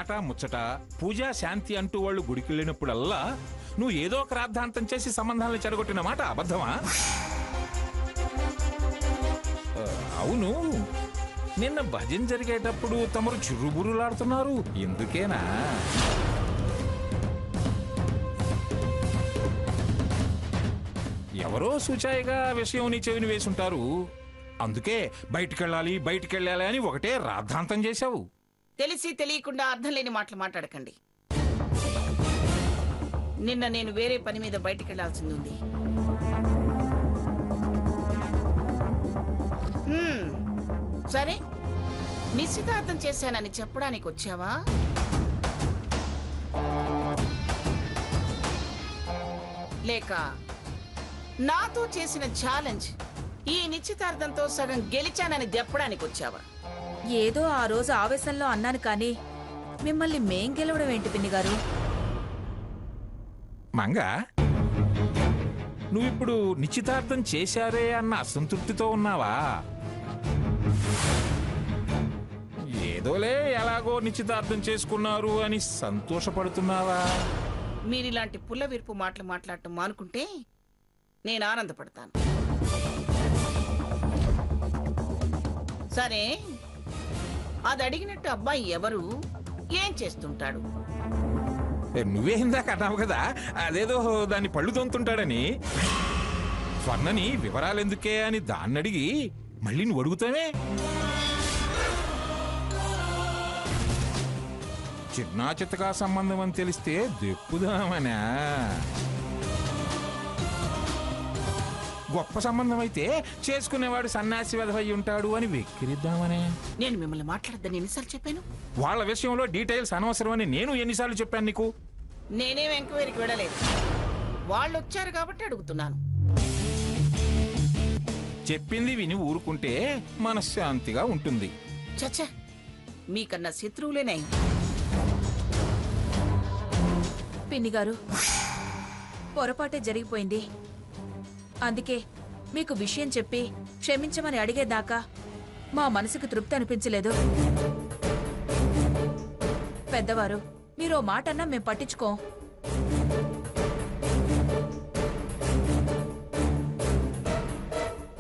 మాట ముచ్చట పూజ శాంతి అంటూ వాళ్ళు గుడికి వెళ్ళినప్పుడల్లా నువ్వు ఏదో ఒక రాద్ధాంతం చేసి సంబంధాలను చెడగొట్టిన మాట అబద్ధమా? అవును, నిన్న భజన జరిగేటప్పుడు తమరు చుర్రుబురులాడుతున్నారు, ఎందుకేనా? ఎవరో సూచాయిగా విషయం నీ చెవిని వేసుంటారు, అందుకే బయటికెళ్ళాలి అని ఒకటే రాద్ధాంతం చేశావు. తెలిసి తెలియకుండా అర్థం లేని మాటలు మాట్లాడకండి. నిన్న నేను వేరే పని మీద బయటికెళ్లాల్సింది ఉంది. సరే, నిశ్చితార్థం చేశానని చెప్పడానికి వచ్చావా? లేక నాతో చేసిన ఛాలెంజ్ ఈ నిశ్చితార్థంతో సగం గెలిచానని దెప్పడానికి వచ్చావా? ఏదో ఆ రోజు ఆవేశంలో అన్నాను కానీ మిమ్మల్ని మేం గెలవడం ఏంటి పిన్ని గారు? మంగా, నువ్విప్పుడు నిశ్చితార్థం చేశారే అన్న అసంతృప్తితో ఉన్నావా? ఏదోలే ఎలాగో నిశ్చితార్థం చేసుకున్నారు అని సంతోషపడుతున్నావా? మీరిలాంటి పుల్ల విరుపు మాటలు మాట్లాడటం మానుకుంటే నేను ఆనందపడతాను. సరే, అది అడిగినట్టు అబ్బాయి ఎవరు, ఏం చేస్తుంటాడు? నువ్వే ఇందాక అన్నావు కదా, అదేదో దాన్ని పళ్ళు తొంతుంటాడని. స్వర్ణని వివరాలెందుకే అని దాన్ని అడిగి మళ్ళీ నువ్వు అడుగుతావే? చిన్నా చిత్తగా సంబంధం అని తెలిస్తే దెప్పుదామనా? గొప్ప సంబంధం అయితే చేసుకునేవాడు సన్యాసి వెధవై ఉంటాడు అని వెక్కిరిద్దామనే. నేను మిమ్మల్ని మాట్లాడద్దని ఎన్నిసార్లు చెప్పాను? వాళ్ళ విషయంలో డీటెయిల్స్ అనవసరం అని నేను ఎన్నిసార్లు చెప్పాను నీకు? నేనేం ఎంక్వైరీకి వెళ్ళలేదు, వాళ్ళు వచ్చారు కాబట్టి అడుగుతున్నాను. చెప్పింది విని ఊరుకుంటే మనశ్శాంతిగా ఉంటుంది. చచ్చా, మీకన్నా శత్రువులేనే. పిన్ని గారు, పొరపాటే జరిగిపోయింది. అందుకే మీకు విషయం చెప్పి క్షమించమని అడిగేదాకా మా మనసుకు తృప్తి అనిపించలేదు. పెద్దవారు, మీరు ఓ మాటన్నా మేం పట్టించుకోం.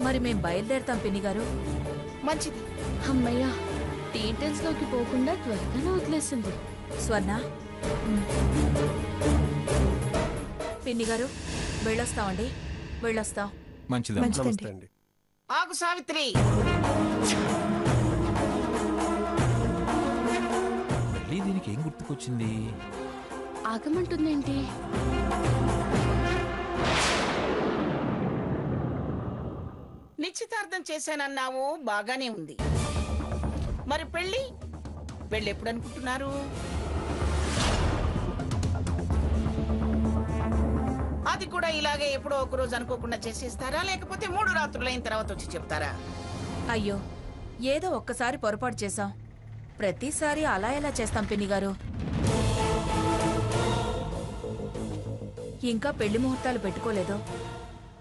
మరి మేం బయలుదేరుతాం పిన్ని గారు. మంచిది. అమ్మయ్యా, డీటెయిల్స్ లోకి పోకుండా త్వరగానే వదిలేసింది. స్వర్ణ, పిన్ని గారు వెళ్ళొస్తామండి, వెళ్ళొస్తాం. మంచిదండి. ఆగు సావిత్రి. మళ్ళీ దీనికి ఏం గుర్తుకొచ్చింది? ఆగమంటుందేంటి? నిశ్చితార్థం చేశానన్నావు, బాగానే ఉంది. మరి పెళ్ళి ఎప్పుడు అనుకుంటున్నారు? అది కూడా ఇలాగే ఎప్పుడో ఒక రోజు అనుకోకుండా చేసేస్తారా, లేకపోతే 3 రాత్రులైన తర్వాత వచ్చి చెప్తారా? అయ్యో, ఏదో ఒక్కసారి పొరపాటు చేశాం, ప్రతిసారి అలా ఎలా చేస్తాం పిన్ని గారు? ఇంకా పెళ్లి ముహూర్తాలు పెట్టుకోలేదు.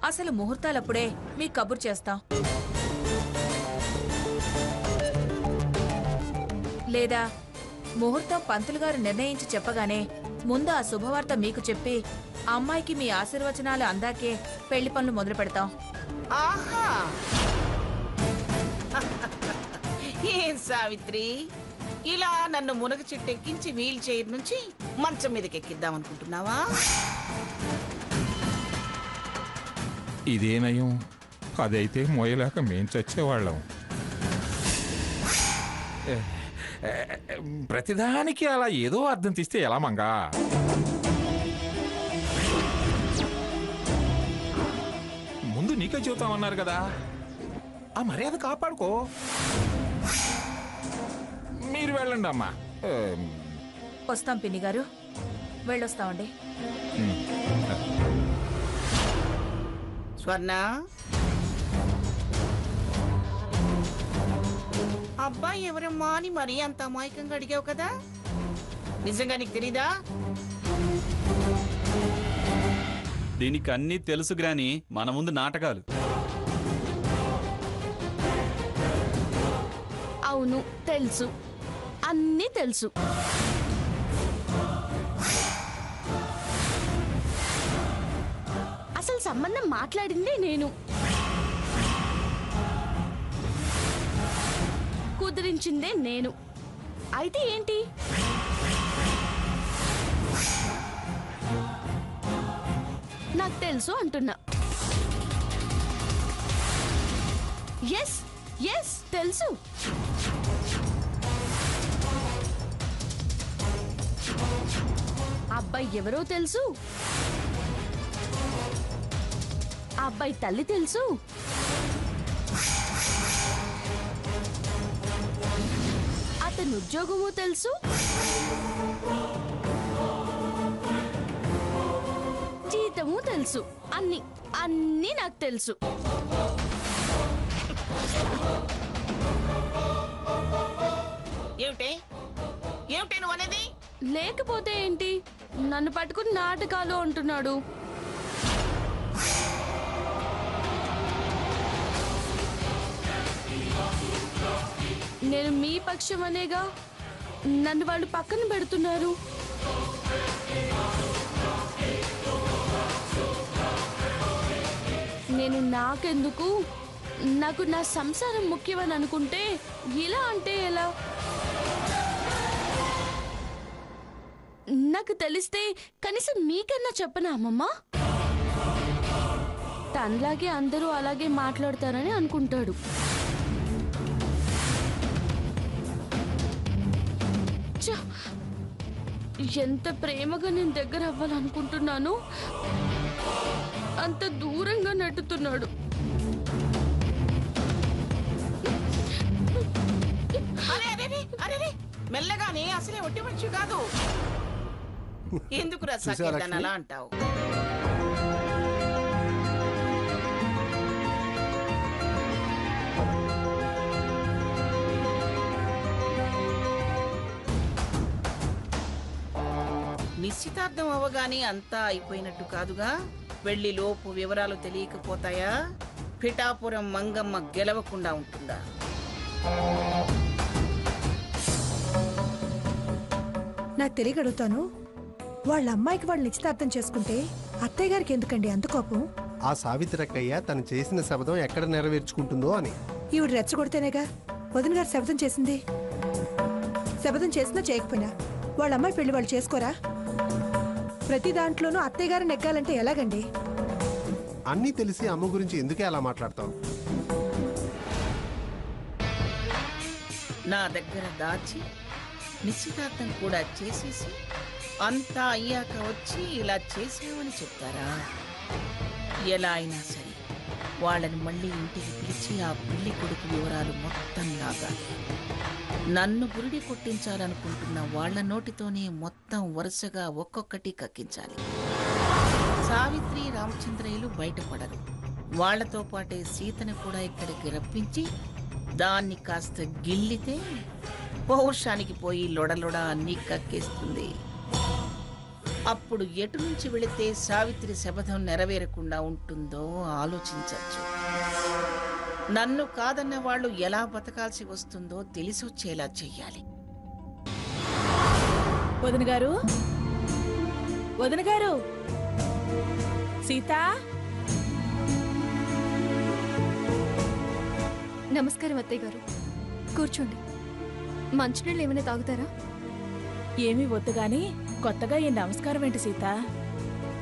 అసలు ముహూర్తాలప్పుడే మీకు కబురు చేస్తాం. లేదా ముహూర్తం పంతులు గారు నిర్ణయించి చెప్పగానే ముందు ఆ శుభవార్త మీకు చెప్పి అమ్మాయికి మీ ఆశీర్వచనాలు అందాకే పెళ్లి పనులు మొదలు పెడతాం. ఆహా, ఏం సావిత్రి, ఇలా నన్ను మునగ చెట్టెక్కించి వీల్ చైర్ నుంచి మంచం మీదకి ఎక్కిద్దాం అనుకుంటున్నావా? ఇదే నయం, అదైతే మోయలేక మేం చచ్చేవాళ్ళం. ప్రతిదానికి అలా ఏదో అర్థం తీస్తే ఎలా మంగా? ముందు నీకే చెబుతామన్నారు కదా, ఆ మర్యాద కాపాడుకో. మీరు వెళ్ళండి అమ్మా. వస్తాం పిన్ని గారు, వెళ్ళొస్తామండి. స్వర్ణ, అబ్బాయి ఎవరమ్మా అని మరీ అంత అమాయకంగా అడిగావు కదా, నిజంగా నీకు తెలీదా? దీనికి అన్నీ తెలుసు గ్రాని, మన ముందు నాటకాలు. అవును, తెలుసు, అన్నీ తెలుసు. సంబంధం మాట్లాడిందే నేను, కుదిరించిందే నేను. అయితే ఏంటి? నాకు తెలుసు అంటున్నా. ఎస్ ఎస్ తెలుసు. అబ్బాయి ఎవరో తెలుసు, అబ్బాయి తల్లి తెలుసు, అతని ఉద్యోగము తెలుసు, జీతము తెలుసు. అన్ని అన్నీ నాకు తెలుసు. ఏమిటే ఏమిటే నువ్వు అనేది? లేకపోతే ఏంటి? నన్ను పట్టుకుని నాటకాలు అంటున్నాడు. నేను మీ పక్షం అనేగా, నన్ను వాళ్ళు పక్కన పెడుతున్నారు. నేను నాకెందుకు, నాకు నా సంసారం ముఖ్యమని అనుకుంటే ఇలా అంటే ఎలా? నాకు తెలిస్తే కనీసం మీకన్నా చెప్పనా అమ్మమ్మ? తనలాగే అందరూ అలాగే మాట్లాడతారని అనుకుంటాడు. ఛ! ఎంత ప్రేమగా నేను దగ్గర అవ్వాలనుకుంటున్నాను, అంత దూరంగా నెట్టుతున్నాడు. మెల్లగానే అసలే ఒట్టి మనిషి కాదు. ఎందుకు రసాకేదాన్ని అలా అంటావు? నిశ్చితార్థం అవ్వగానే అంతా అయిపోయినట్టు కాదుగా. పెళ్లి లోపు వివరాలు తెలియకపోతాయా? పిఠాపురం మంగమ్మ గెలవకుండా ఉంటుందా? నాకు తెలియగడుగుతాను, వాళ్ళ అమ్మాయికి వాళ్ళు నిశ్చితార్థం చేసుకుంటే అత్తయ్య గారికి ఎందుకండి అంత కోపం? ఆ సావిత్రక్కయ్య తను చేసిన శపథం ఎక్కడ నెరవేర్చుకుంటుందో అని. ఈవిడ రెచ్చగొడితేనేగా వదిన గారు శపథం చేసింది. శపథం చేసినా చేయకపోయినా వాళ్ళ అమ్మాయి పెళ్లి వాళ్ళు చేసుకోరా? ప్రతి దాంట్లోనూ అత్తయ్య గారు నెగ్గాలంటే ఎలాగండి? అన్నీ తెలిసి అమ్మ గురించి ఎందుకే అలా మాట్లాడతావు? నా దగ్గర దాచి నిశ్చితార్థం కూడా చేసేసి అంతా అయ్యాక వచ్చి ఇలా చేసామని చెప్తారా? ఎలా అయినా సరే వాళ్ళని మళ్ళీ ఇంటికి పిలిచి ఆ పెళ్లి కొడుకు వివరాలు మొత్తం లాగాలి. నన్ను గురిడి కొట్టించాలనుకుంటున్న వాళ్ళ నోటితోనే మొత్తం వరుసగా ఒక్కొక్కటి కక్కించాలి. సావిత్రి రామచంద్రయ్యలు బయటపడరు. వాళ్లతో పాటే సీతను కూడా ఇక్కడికి రప్పించి దాన్ని కాస్త గిల్లితే పౌరుషానికి పోయి లొడలొడ అన్నీ కక్కేస్తుంది. అప్పుడు ఎటు నుంచి వెళితే సావిత్రి శపథం నెరవేరకుండా ఉంటుందో ఆలోచించచ్చు. నన్ను కాదన్న వాళ్ళు ఎలా బతకాల్సి వస్తుందో తెలిసొచ్చేలా చెయ్యాలి. వదిన గారు, వదిన గారు, సీత. నమస్కారం అత్తయ్య గారు, కూర్చోండి. మంచినీళ్ళు ఏమైనా తాగుతారా? ఏమీ వద్దు గాని కొత్తగా ఈ నమస్కారం ఏంటి సీత?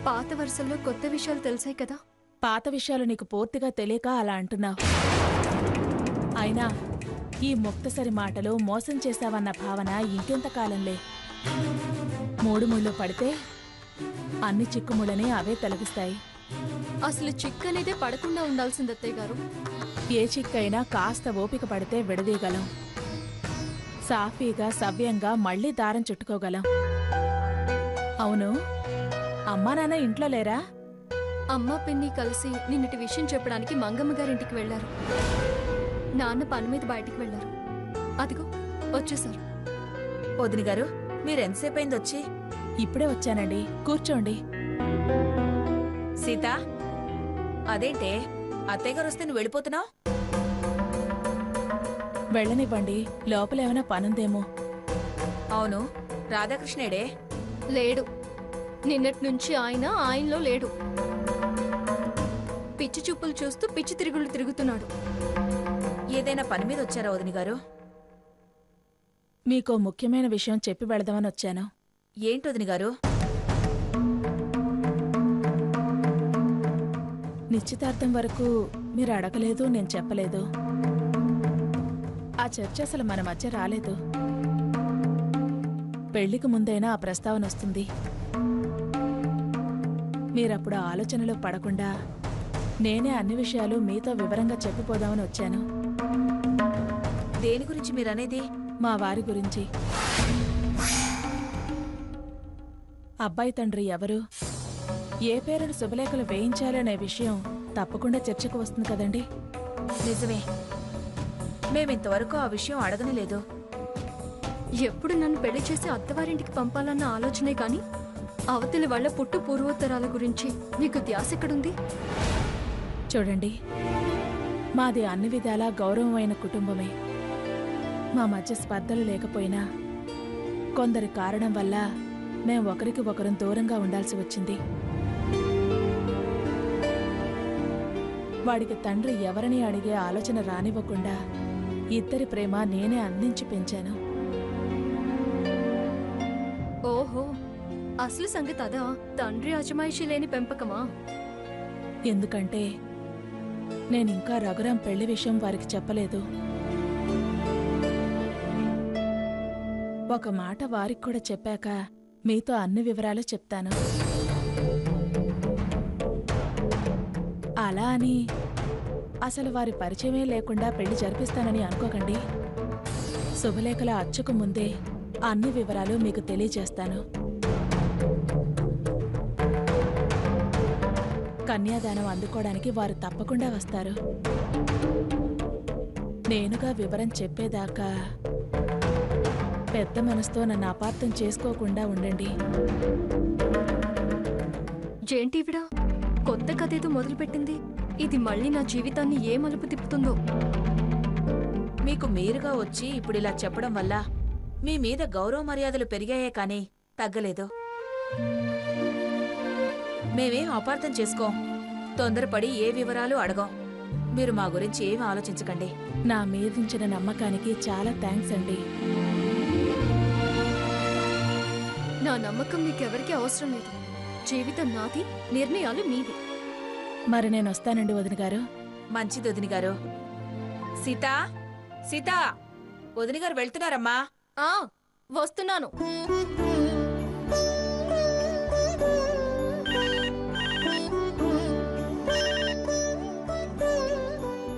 పాత వరుసల్లో కొత్త విషయాలు తెలిసాయి కదా. పాత విషయాలు నీకు పూర్తిగా తెలియక అలా అంటున్నావు. అయినా ఈ ముక్తసరి మాటలు మోసం చేశావన్న భావన ఇంకెంతకాలంలే. మూడు ముళ్ళు పడితే అన్ని చిక్కుముళ్ళని అవే తొలగిస్తాయి. అసలు చిక్కనేదే పడకుండా ఉండాల్సింది అత్తయ్య గారు. ఏ చిక్కైనా కాస్త ఓపిక పడితే విడదీయగలం. సాఫీగా సవ్యంగా మళ్లీ దారం చుట్టుకోగలం. అవును, అమ్మా నాన్న ఇంట్లో లేరా? అమ్మ పిన్ని కలిసి నిన్నటి విషయం చెప్పడానికి మంగమ్మ గారింటికి వెళ్లారు. నాన్న పని మీద బయటికి వెళ్లారు. అదిగో వచ్చేసారు. వదిన గారు, మీరెంతసేపు అయింది వచ్చి? ఇప్పుడే వచ్చానండి, కూర్చోండి. సీత, అదేంటే అత్తయ్య గారు వస్తే నువ్వు వెళ్ళిపోతున్నావు? వెళ్ళనివ్వండి, లోపలేమైనా పనుందేమో. అవును, రాధాకృష్ణేడే? లేడు. నిన్నటి నుంచి ఆయనలో లేడు. పిచ్చి చూపులు చూస్తూ పిచ్చి తిరుగుళ్ళు తిరుగుతున్నాడు. ఏదైనా పని మీద వచ్చారా వదిన గారు? మీకో ముఖ్యమైన విషయం చెప్పి వెళదామని వచ్చాను. ఏంటి వదిన గారు? నిశ్చితార్థం వరకు మీరు అడగలేదు, నేను చెప్పలేదు. ఆ చర్చ అసలు మన మధ్య రాలేదు. పెళ్లికి ముందైనా ఆ ప్రస్తావన వస్తుంది. మీరప్పుడు ఆ ఆలోచనలో పడకుండా నేనే అన్ని విషయాలు మీతో వివరంగా చెప్పిపోదామని వచ్చాను. దేని గురించి మీరనేది? మా వారి గురించి. అబ్బాయి తండ్రి ఎవరు, ఏ పేరును శుభలేఖలు వేయించాలి అనే విషయం తప్పకుండా చర్చకు వస్తుంది కదండి. నిజమే, మేమింతవరకు ఆ విషయం అడగనే లేదు. ఎప్పుడు నన్ను పెళ్లి చేసి అత్తవారింటికి పంపాలన్న ఆలోచనే కాని అవతలి వాళ్ళ పుట్టు పూర్వోత్తరాల గురించి నీకు ధ్యాస ఎక్కడుంది? చూడండి, మాది అన్ని విధాలా గౌరవమైన కుటుంబమే. మా మధ్య స్పర్ధలు లేకపోయినా కొందరి కారణం వల్ల మేం ఒకరికి ఒకరం దూరంగా ఉండాల్సి వచ్చింది. వాడికి తండ్రి ఎవరిని అడిగే ఆలోచన రానివ్వకుండా ఇద్దరి ప్రేమ నేనే అందించి పెంచాను. ఓహో, అసలు సంగతి అదా? తండ్రి అజమాయిషీ లేని పెంపకమా? ఎందుకంటే నేనింకా రఘురాం పెళ్లి విషయం వారికి చెప్పలేదు. ఒక మాట వారికి కూడా చెప్పాక మీతో అన్ని వివరాలు చెప్తాను. అలా అని అసలు వారి పరిచయమే లేకుండా పెళ్లి జరిపిస్తానని అనుకోకండి. శుభలేఖల అచ్చుకు ముందే అన్ని వివరాలు మీకు తెలియజేస్తాను. కన్యాదానం అందుకోవడానికి వారు తప్పకుండా వస్తారు. నేనుగా వివరం చెప్పేదాకా పెద్ద మనసుతో నన్ను అపార్థం చేసుకోకుండా ఉండండి. జేంటివిడా కొత్త కథేదో మొదలుపెట్టింది. ఇది మళ్ళీ నా జీవితాన్ని ఏ మలుపు తిప్పుతుందో. మీకు మీరుగా వచ్చి ఇప్పుడిలా చెప్పడం వల్ల మీ మీద గౌరవ మర్యాదలు పెరిగాయే కానీ తగ్గలేదు. మేమేం అపార్థం చేసుకోం, తొందరపడి ఏ వివరాలు అడగం. మీరు మా గురించి ఏమి ఆలోచించకండి. నా మీదుంచిన నమ్మకానికి చాలా థ్యాంక్స్ అండి. నా నమ్మకం మీకెవరికీ అవసరం లేదు. జీవితం నాది, నిర్ణయాలు మీవి. మరి నేను వస్తానండి వదిన గారు. మంచిది వదిన గారు. సీతా, సీతా, వదిన గారు వెళ్తున్నారమ్మా. ఆ వస్తున్నాను.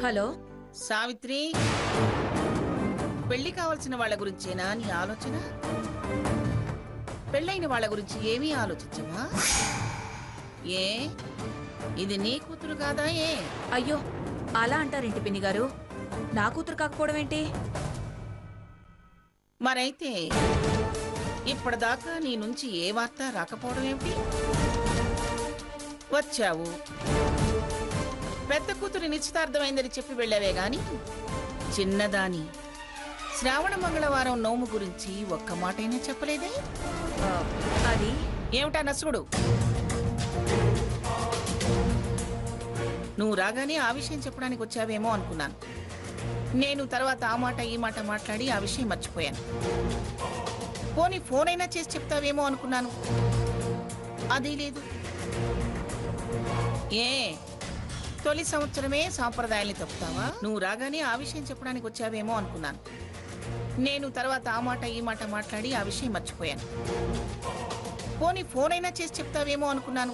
హలో సావిత్రి, పెళ్లి కావాల్సిన వాళ్ళ గురించేనా నీ ఆలోచన? పెళ్ళైన వాళ్ళ గురించి ఏమీ ఆలోచించవా? ఏ, ఇది నీ కూతురు కాదా? ఏ, అయ్యో అలా అంటారేంటి పిన్ని గారు? నా కూతురు కాకపోవడం ఏంటి? మరైతే ఇప్పటిదాకా నీ నుంచి ఏ వార్త రాకపోవడం ఏమిటి? వచ్చావు, పెద్ద కూతురు నిశ్చితార్థమైందని చెప్పి వెళ్ళావే గాని చిన్నదాని శ్రావణ మంగళవారం నోము గురించి ఒక్క మాటైనా చెప్పలేదే? అది ఏమిటా నసుగుడు? నువ్వు రాగానే ఆ విషయం చెప్పడానికి వచ్చావేమో అనుకున్నాను. నేను తర్వాత ఆ మాట ఈ మాట మాట్లాడి ఆ విషయం మర్చిపోయాను. పోనీ ఫోన్ అయినా చేసి చెప్తావేమో అనుకున్నాను. అది లేదు. ఏ, తొలి సంవత్సరమే సాంప్రదాయాల్ని తప్పుతావా? నువ్వు రాగానే ఆ విషయం చెప్పడానికి వచ్చావేమో అనుకున్నాను. నేను తర్వాత ఆ మాట ఈ మాట మాట్లాడి ఆ విషయం మర్చిపోయాను. పోనీ ఫోన్ అయినా చేసి చెప్తావేమో అనుకున్నాను.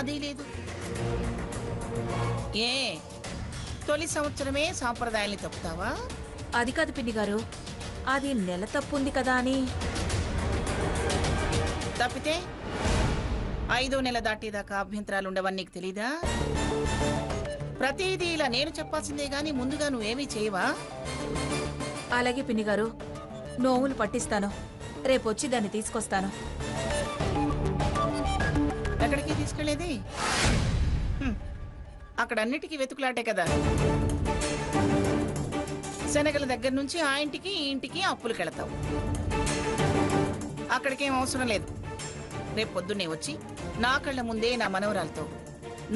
అది లేదు. ఏ, తొలి సంవత్సరమే సాంప్రదాయాల్ని తప్పుతావా? అది కాదు పిన్ని గారు, అది నెల తప్పుంది కదా అని. తప్పితే 5వ నెల దాటేదాకా అభ్యంతరాలుండవని నీకు తెలీదా? ప్రతిదీ ఇలా నేను చెప్పాల్సిందే గాని ముందుగా నువ్వేమీ చేయవా? అలాగే పిన్ని గారు, నోములు పట్టిస్తాను. రేపొచ్చి దాన్ని తీసుకొస్తాను. ఎక్కడికి తీసుకెళ్లేది? అక్కడ అన్నిటికీ వెతుకులాటే కదా. శనగల దగ్గర నుంచి ఆ ఇంటికి ఈ ఇంటికి అప్పులకెళతావు. అక్కడికేం అవసరం లేదు. రేపు పొద్దున్నే వచ్చి నా కళ్ళ ముందే నా మనవరాలతో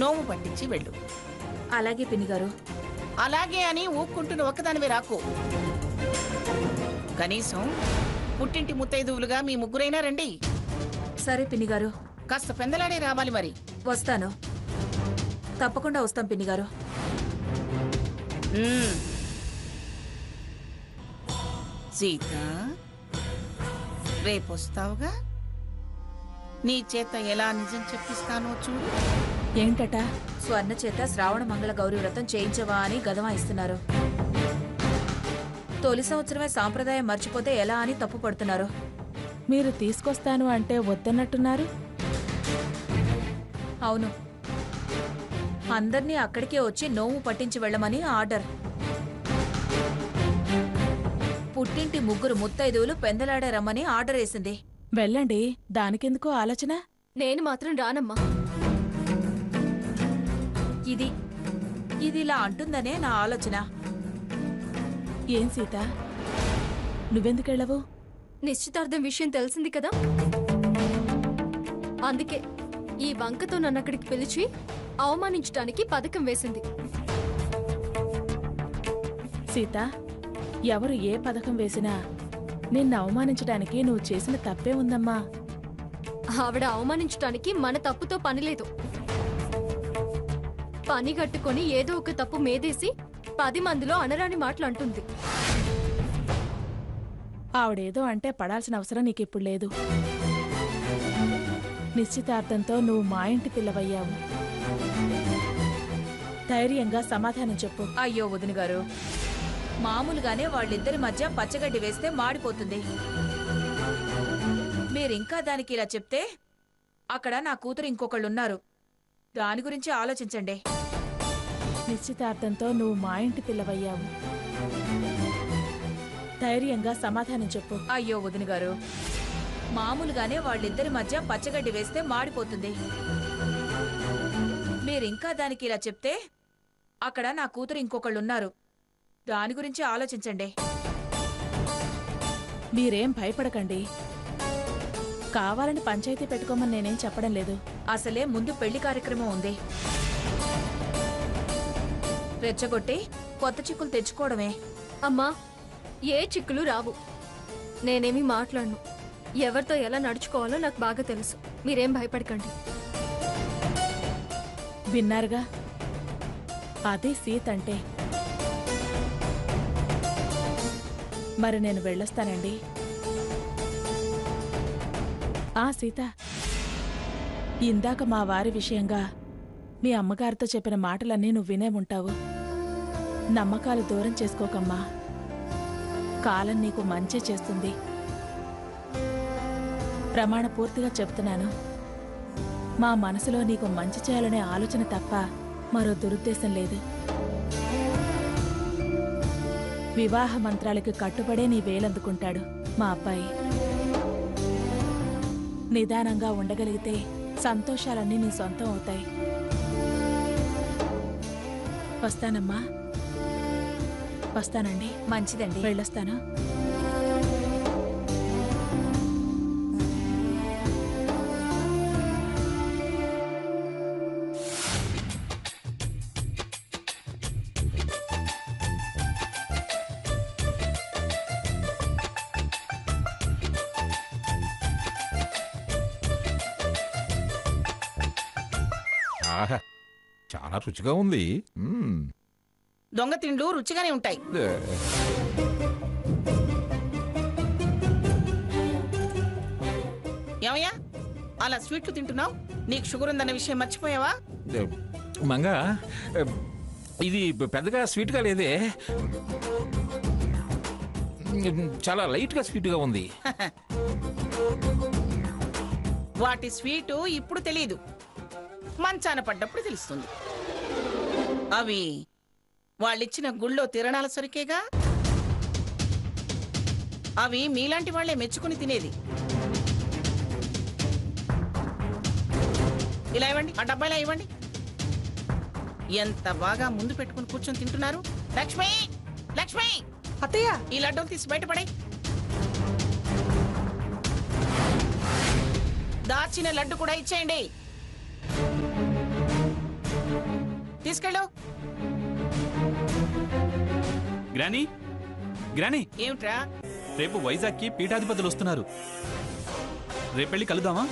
నోము పట్టించి వెళ్ళు. అలాగే పిన్నిగారు. అలాగే అని ఊక్కుంటున్న ఒక్కదానివే రాకు. కనీసం పుట్టింటి ముత్తైదువులుగా మీ ముగ్గురైనా రండి. సరే పిన్నిగారు. కాస్త పెందలాడే రావాలి మరి. వస్తాను, తప్పకుండా వస్తాం పిన్నిగారు. సీత, రేపొస్తావుగా? నీ చేత ఎలా నిజం చెప్పిస్తానో చూడు. ఏంటట? స్వర్ణ చేత శ్రావణ మంగళ గౌరీ వ్రతం చేయించవా అని గదమాయిస్తున్నారు. తొలి సంవత్సరమే సాంప్రదాయం మర్చిపోతే ఎలా అని తప్పు పడుతున్నారు. మీరు తీసుకొస్తాను అంటే వద్దన్నట్టున్నారు. అవును, అందర్నీ అక్కడికే వచ్చి నోము పట్టించి వెళ్ళమని ఆర్డర్. పుట్టింటి ముగ్గురు ముత్తైదువులు పెందలాడే రమ్మని ఆర్డర్ వేసింది. వెళ్ళండి, దానికెందుకు ఆలోచన? నేను మాత్రం రానమ్మా. ఇది ఇలా అంటుందనే నా ఆలోచన. ఏం సీత, నువ్వెందుకెళ్ళవు? నిశ్చితార్థం విషయం తెలిసింది కదా, అందుకే ఈ వంకతో నన్ను అక్కడికి పిలిచి అవమానించడానికి పథకం వేసింది. సీత, ఎవరు ఏ పథకం వేసినా నిన్ను అవమానించడానికి నువ్వు చేసిన తప్పే ఉందమ్మా. ఆవిడ అవమానించడానికి మన తప్పుతో పనిలేదు. పని కట్టుకొని ఏదో ఒక తప్పు మేదేసి 10 మందిలో అనరాని మాటలు అంటుంది. ఆవిడేదో అంటే పడాల్సిన అవసరం నీకిప్పుడు లేదు. నిశ్చితార్థంతో నువ్వు మా ఇంటి పిల్లవయ్యావు. ధైర్యంగా సమాధానం చెప్పు. అయ్యో వదిన గారు, మామూలుగానే వాళ్ళిద్దరి మధ్య పచ్చగడ్డి వేస్తే మాడిపోతుంది. మీరింకా దానికి ఇలా చెప్తే అక్కడ నా కూతురు ఇంకొకళ్ళున్నారు. దాని గురించి ఆలోచించండి. నిశ్చితార్థంతో నువ్వు మా ఇంటి పిల్లవయ్యావు. ధైర్యంగా సమాధానం చెప్పు. అయ్యో వదిన గారు, మామూలుగానే వాళ్ళిద్దరి మధ్య పచ్చగడ్డి వేస్తే మాడిపోతుంది. మీరింకా దానికి ఇలా చెప్తే అక్కడ నా కూతురు ఇంకొకళ్ళున్నారు. దాని గురించి ఆలోచించండి. మీరేం భయపడకండి. కావాలని పంచాయతీ పెట్టుకోమని నేనేం చెప్పడం లేదు. అసలే ముందు పెళ్లి కార్యక్రమం ఉంది. రెచ్చగొట్టి కొత్త చిక్కులు తెచ్చుకోవడమే. అమ్మా, ఏ చిక్కులు రావు. నేనేమీ మాట్లాడను. ఎవరితో ఎలా నడుచుకోవాలో నాకు బాగా తెలుసు. మీరేం భయపడకండి. విన్నారుగా, అదే సీత అంటే. మరి నేను వెళ్ళొస్తానండి. ఆ సీత, ఇందాక మా వారి విషయంగా మీ అమ్మగారితో చెప్పిన మాటలన్నీ నువ్వు వినే ఉంటావు. నమ్మకాలు దూరం చేసుకోకమ్మా. కాలం నీకు మంచి చేస్తుంది. ప్రమాణ పూర్తిగా చెప్తున్నాను. మా మనసులో నీకు మంచి చేయాలనే ఆలోచన తప్ప మరో దురుద్దేశం లేదు. వివాహ మంత్రాలకు కట్టుబడే నీ వేలందుకుంటాడు మా అబ్బాయి. నిదానంగా ఉండగలిగితే సంతోషాలన్నీ నీ సొంతం అవుతాయి. వస్తానమ్మా. వస్తానండి. మంచిదండి, వెళ్ళొస్తాను. ఆహా, చాలా రుచిగా ఉంది. దొంగ తిండ్లు రుచిగానే ఉంటాయి. ఏమయ్యా అలా స్వీట్లు తింటున్నావు? నీకు షుగర్ ఉందన్న విషయం మర్చిపోయావా? మంగ, ఇది పెద్దగా స్వీట్గా లేదే, చాలా లైట్గా స్వీట్గా ఉంది. వాటి స్వీటు ఇప్పుడు తెలీదు, మంచాన పడ్డప్పుడు తెలుస్తుంది. అవి వాళ్ళిచ్చిన గుళ్ళో తిరణాల సరికేగా. అవి మీలాంటి వాళ్లే మెచ్చుకుని తినేది. ఇలా ఇవ్వండి, ఆ డబ్బాయిలా ఇవ్వండి. ఎంత బాగా ముందు పెట్టుకుని కూర్చొని తింటున్నారు. లక్ష్మి, లక్ష్మి, అత్తయ్య, ఈ లడ్డూలు తీసి బయటపడే. దాచిన లడ్డు కూడా ఇచ్చేయండి. తీసుకెళ్ళు. గ్రానీ గ్రానీ, ఏమిట్రా? రేపు వైజాగ్కి పీఠాధిపతులు వస్తున్నారు. రేపెళ్ళి కలుద్దామా?